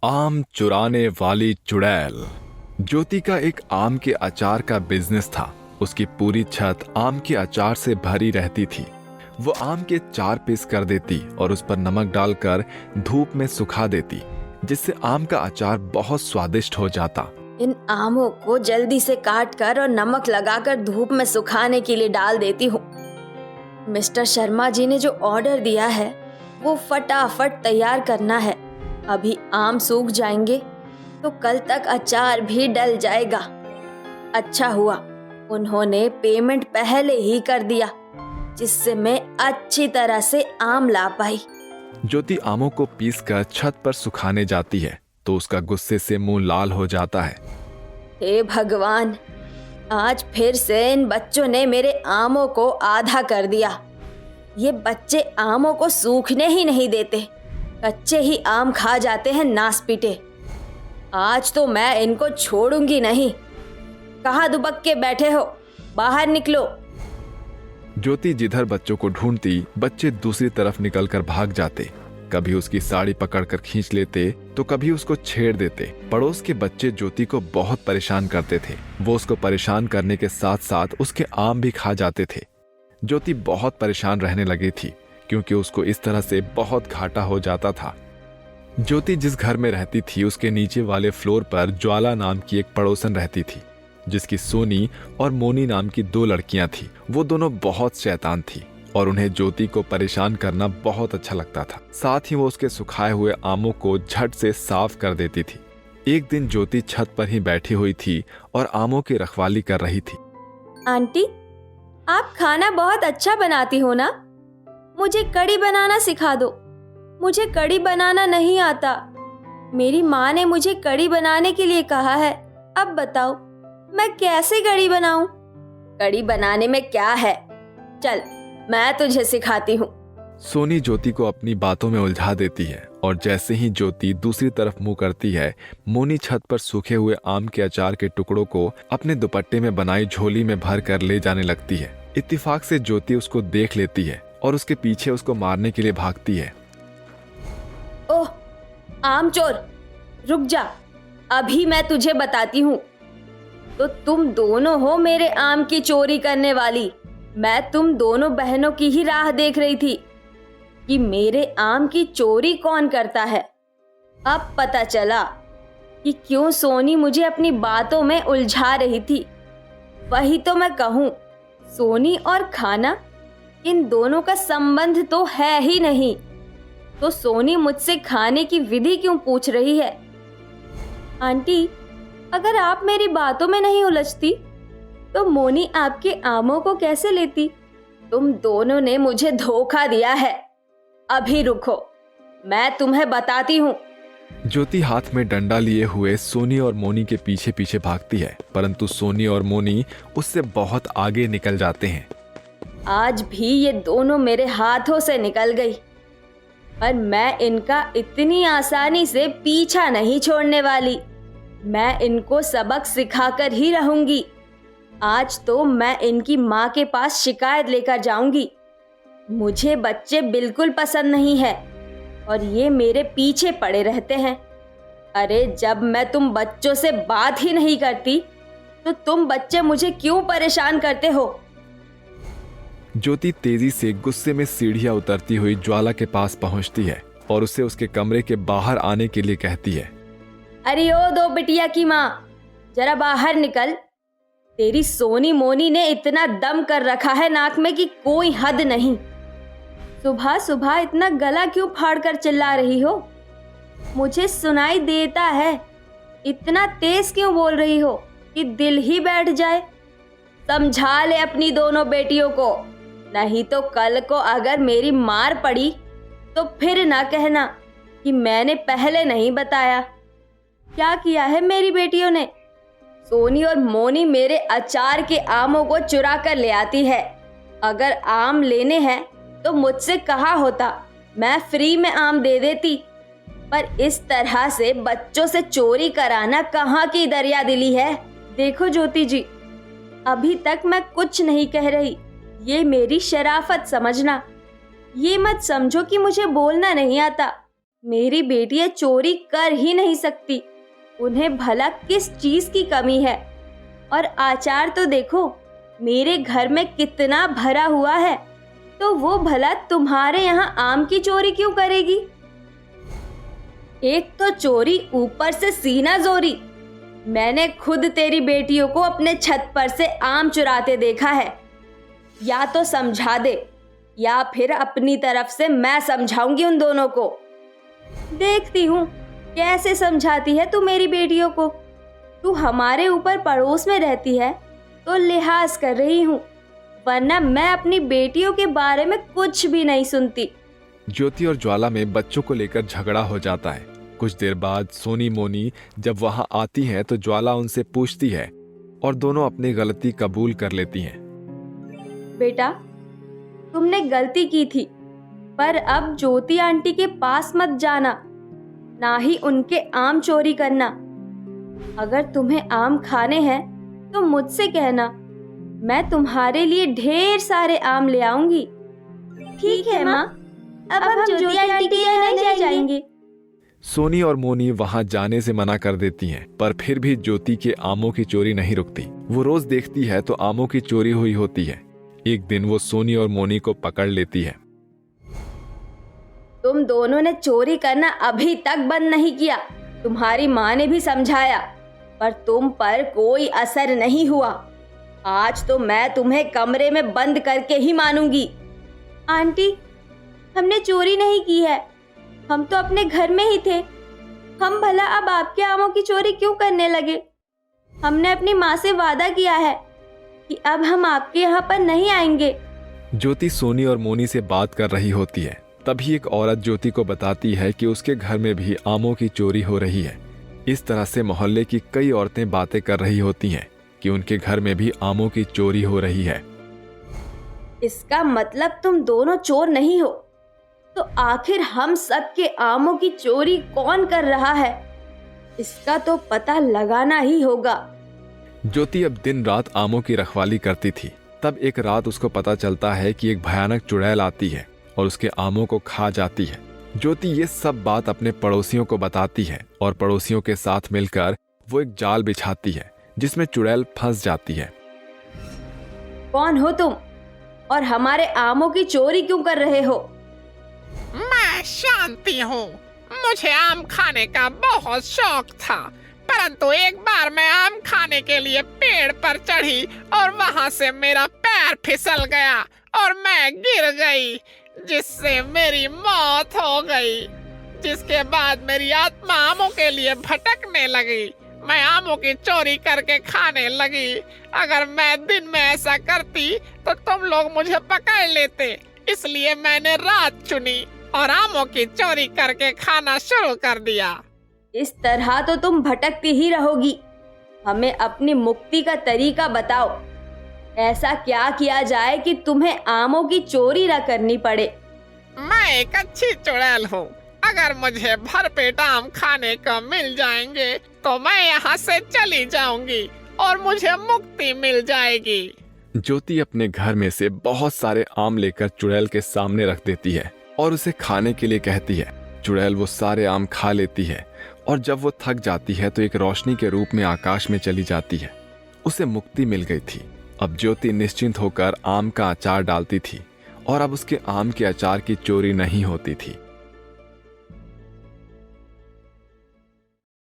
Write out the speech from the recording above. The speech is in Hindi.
आम चुराने वाली चुड़ैल। ज्योति का एक आम के अचार का बिजनेस था। उसकी पूरी छत आम के अचार से भरी रहती थी। वो आम के 4 पीस कर देती और उस पर नमक डालकर धूप में सुखा देती, जिससे आम का अचार बहुत स्वादिष्ट हो जाता। इन आमों को जल्दी से काट कर और नमक लगाकर धूप में सुखाने के लिए डाल देती हूँ। मिस्टर शर्मा जी ने जो ऑर्डर दिया है वो फटाफट तैयार करना है। अभी आम सूख जाएंगे तो कल तक अचार भी डल जाएगा। अच्छा हुआ उन्होंने पेमेंट पहले ही कर दिया, जिससे मैं अच्छी तरह से आम ला पाई। ज्योति आमों को पीस कर छत पर सुखाने जाती है तो उसका गुस्से से मुंह लाल हो जाता है। हे भगवान, आज फिर से इन बच्चों ने मेरे आमों को आधा कर दिया। ये बच्चे आमों को सूखने ही नहीं देते, कच्चे ही आम खा जाते हैं नास पीटे। आज तो मैं इनको छोड़ूंगी नहीं। कहाँ दुबक के बैठे हो, बाहर निकलो। ज्योति जिधर बच्चों को ढूंढती, बच्चे दूसरी तरफ निकलकर भाग जाते। कभी उसकी साड़ी पकड़कर खींच लेते तो कभी उसको छेड़ देते। पड़ोस के बच्चे ज्योति को बहुत परेशान करते थे। वो उसको परेशान करने के साथ साथ उसके आम भी खा जाते थे। ज्योति बहुत परेशान रहने लगी थी क्योंकि उसको इस तरह से बहुत घाटा हो जाता था। ज्योति जिस घर में रहती थी उसके नीचे वाले फ्लोर पर ज्वाला नाम की एक पड़ोसन रहती थी, जिसकी सोनी और मोनी नाम की 2 लड़कियां थी। वो दोनों बहुत शैतान थी और उन्हें ज्योति को परेशान करना बहुत अच्छा लगता था। साथ ही वो उसके सुखाए हुए आमों को झट से साफ कर देती थी। एक दिन ज्योति छत पर ही बैठी हुई थी और आमों की रखवाली कर रही थी। आंटी, आप खाना बहुत अच्छा बनाती हो ना? मुझे कढ़ी बनाना सिखा दो। मुझे कढ़ी बनाना नहीं आता। मेरी माँ ने मुझे कढ़ी बनाने के लिए कहा है। अब बताओ मैं कैसे कढ़ी बनाऊं? कढ़ी बनाने में क्या है, चल मैं तुझे सिखाती हूँ। सोनी ज्योति को अपनी बातों में उलझा देती है और जैसे ही ज्योति दूसरी तरफ मुंह करती है, मोनी छत पर सूखे हुए आम के अचार के टुकड़ों को अपने दुपट्टे में बनाई झोली में भर कर ले जाने लगती है। इत्तेफाक से ज्योति उसको देख लेती है और उसके पीछे उसको मारने के लिए भागती है। ओह आम चोर, रुक जा, अभी मैं तुझे बताती हूँ। तो तुम दोनों हो मेरे आम की चोरी करने वाली। मैं तुम दोनों बहनों की ही राह देख रही थी कि मेरे आम की चोरी कौन करता है। अब पता चला कि क्यों सोनी मुझे अपनी बातों में उलझा रही थी। वही तो मैं कहूँ, सोनी और खाना, इन दोनों का संबंध तो है ही नहीं। तो सोनी मुझसे खाने की विधि क्यों पूछ रही है? आंटी, अगर आप मेरी बातों में नहीं उलझती तो मोनी आपके आमों को कैसे लेती? तुम दोनों ने मुझे धोखा दिया है। अभी रुको, मैं तुम्हें बताती हूँ। ज्योति हाथ में डंडा लिए हुए सोनी और मोनी के पीछे पीछे भागती है, परंतु सोनी और मोनी उससे बहुत आगे निकल जाते हैं। आज भी ये दोनों मेरे हाथों से निकल गई, पर मैं इनका इतनी आसानी से पीछा नहीं छोड़ने वाली। मैं इनको सबक सिखाकर ही रहूंगी। आज तो मैं इनकी माँ के पास शिकायत लेकर जाऊंगी। मुझे बच्चे बिल्कुल पसंद नहीं है और ये मेरे पीछे पड़े रहते हैं। अरे जब मैं तुम बच्चों से बात ही नहीं करती तो तुम बच्चे मुझे क्यों परेशान करते हो? ज्योति तेजी से गुस्से में सीढ़ियां उतरती हुई ज्वाला के पास पहुंचती है और उसे उसके कमरे के बाहर आने के लिए कहती है। अरे ओ 2 बिटिया की माँ, जरा बाहर निकल। तेरी सोनी मोनी ने इतना दम कर रखा है नाक में कि कोई हद नहीं। सुबह सुबह इतना गला क्यों फाड़ कर चिल्ला रही हो? मुझे सुनाई देता है। इतना तेज क्यों बोल रही हो कि दिल ही बैठ जाए? समझा ले अपनी दोनों बेटियों को, नहीं तो कल को अगर मेरी मार पड़ी तो फिर ना कहना कि मैंने पहले नहीं बताया। क्या किया है मेरी बेटियों ने? सोनी और मोनी मेरे अचार के आमों को चुरा कर ले आती है। अगर आम लेने हैं तो मुझसे कहा होता, मैं फ्री में आम दे देती। पर इस तरह से बच्चों से चोरी कराना कहाँ की दरिया दिली है? देखो ज्योति जी, अभी तक मैं कुछ नहीं कह रही, ये मेरी शराफत समझना। ये मत समझो कि मुझे बोलना नहीं आता। मेरी बेटियां चोरी कर ही नहीं सकती। उन्हें भला किस चीज की कमी है? और आचार तो देखो, मेरे घर में कितना भरा हुआ है, तो वो भला तुम्हारे यहाँ आम की चोरी क्यों करेगी? एक तो चोरी, ऊपर से सीना जोरी। मैंने खुद तेरी बेटियों को अपने छत पर से आम चुराते देखा है। या तो समझा दे, या फिर अपनी तरफ से मैं समझाऊंगी उन दोनों को। देखती हूँ कैसे समझाती है तू मेरी बेटियों को। तू हमारे ऊपर पड़ोस में रहती है तो लिहाज कर रही हूँ, वरना मैं अपनी बेटियों के बारे में कुछ भी नहीं सुनती। ज्योति और ज्वाला में बच्चों को लेकर झगड़ा हो जाता है। कुछ देर बाद सोनी मोनी जब वहां आती हैं तो ज्वाला उनसे पूछती है और दोनों अपनी गलती कबूल कर लेती हैं। बेटा, तुमने गलती की थी, पर अब ज्योति आंटी के पास मत जाना, ना ही उनके आम चोरी करना। अगर तुम्हें आम खाने हैं तो मुझसे कहना, मैं तुम्हारे लिए ढेर सारे आम ले आऊंगी। ठीक है माँ, अब हम ज्योति आंटी के यहाँ नहीं जाएंगे। सोनी और मोनी वहां जाने से मना कर देती हैं, पर फिर भी ज्योति के आमों की चोरी नहीं रुकती। वो रोज देखती है तो आमों की चोरी हुई होती है। एक दिन वो सोनी और मोनी को पकड़ लेती है। तुम दोनों ने चोरी करना अभी तक बंद नहीं किया। तुम्हारी माँ ने भी समझाया, पर तुम पर कोई असर नहीं हुआ। आज तो मैं तुम्हें कमरे में बंद करके ही मानूंगी। आंटी, हमने चोरी नहीं की है, हम तो अपने घर में ही थे। हम भला अब आपके आमों की चोरी क्यों करने लगे? हमने अपनी माँ से वादा किया है कि अब हम आपके यहाँ पर नहीं आएंगे। ज्योति सोनी और मोनी से बात कर रही होती है। तभी एक औरत ज्योति को बताती है कि उसके घर में भी आमों की चोरी हो रही है। इस तरह से मोहल्ले की कई औरतें बातें कर रही होती हैं कि उनके घर में भी आमों की चोरी हो रही है। इसका मतलब तुम दोनों चोर नहीं हो, तो आखिर हम सब के आमों की चोरी कौन कर रहा है? इसका तो पता लगाना ही होगा। ज्योति अब दिन रात आमों की रखवाली करती थी। तब एक रात उसको पता चलता है कि एक भयानक चुड़ैल आती है और उसके आमों को खा जाती है। ज्योति ये सब बात अपने पड़ोसियों को बताती है और पड़ोसियों के साथ मिलकर वो एक जाल बिछाती है जिसमें चुड़ैल फंस जाती है। कौन हो तुम और हमारे आमों की चोरी क्यों कर रहे हो? मैं शांति हूँ। मुझे आम खाने का बहुत शौक था, परंतु एक बार मैं आम खाने के लिए पेड़ पर चढ़ी और वहाँ से मेरा पैर फिसल गया और मैं गिर गई, जिससे मेरी मौत हो गई। जिसके बाद मेरी आत्मा आमों के लिए भटकने लगी। मैं आमों की चोरी करके खाने लगी। अगर मैं दिन में ऐसा करती तो तुम लोग मुझे पकड़ लेते, इसलिए मैंने रात चुनी और आमों की चोरी करके खाना शुरू कर दिया। इस तरह तो तुम भटकती ही रहोगी। हमें अपनी मुक्ति का तरीका बताओ। ऐसा क्या किया जाए कि तुम्हें आमों की चोरी न करनी पड़े? मैं एक अच्छी चुड़ैल हूँ। अगर मुझे भरपेट आम खाने को मिल जाएंगे तो मैं यहाँ से चली जाऊंगी और मुझे मुक्ति मिल जाएगी। ज्योति अपने घर में से बहुत सारे आम लेकर चुड़ैल के सामने रख देती है और उसे खाने के लिए कहती है। चुड़ैल वो सारे आम खा लेती है और जब वो थक जाती है तो एक रोशनी के रूप में आकाश में चली जाती है। उसे मुक्ति मिल गई थी। अब ज्योति निश्चिंत होकर आम का अचार डालती थी और अब उसके आम के अचार की चोरी नहीं होती थी।